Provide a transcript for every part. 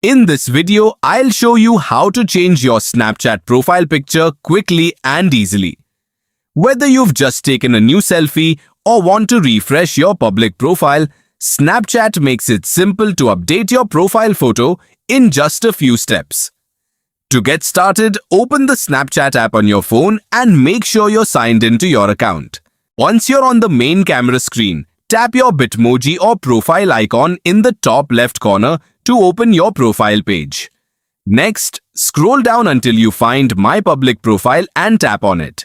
In this video, I'll show you how to change your Snapchat profile picture quickly and easily. Whether you've just taken a new selfie or want to refresh your public profile, Snapchat makes it simple to update your profile photo in just a few steps. To get started, open the Snapchat app on your phone and make sure you're signed into your account. Once you're on the main camera screen, tap your Bitmoji or profile icon in the top left corner to open your profile page. Next, scroll down until you find My Public Profile and tap on it.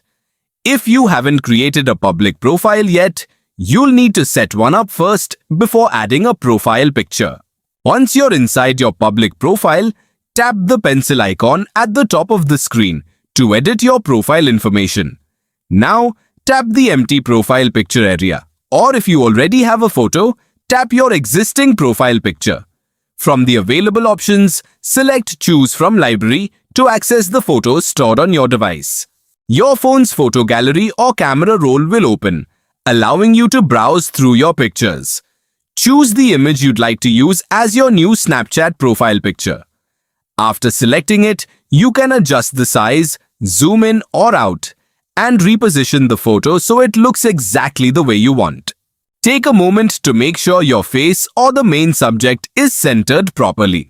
If you haven't created a public profile yet, you'll need to set one up first before adding a profile picture. Once you're inside your public profile, tap the pencil icon at the top of the screen to edit your profile information. Now, tap the empty profile picture area, or if you already have a photo, tap your existing profile picture. From the available options, select Choose from Library to access the photos stored on your device. Your phone's photo gallery or camera roll will open, allowing you to browse through your pictures. Choose the image you'd like to use as your new Snapchat profile picture. After selecting it, you can adjust the size, zoom in or out, and reposition the photo so it looks exactly the way you want. Take a moment to make sure your face or the main subject is centered properly.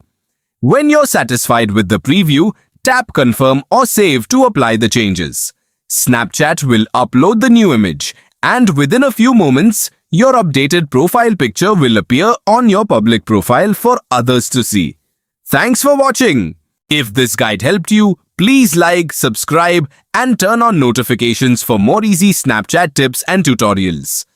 When you're satisfied with the preview, tap Confirm or Save to apply the changes. Snapchat will upload the new image, and within a few moments, your updated profile picture will appear on your public profile for others to see. Thanks for watching. If this guide helped you, please like, subscribe, and turn on notifications for more easy Snapchat tips and tutorials.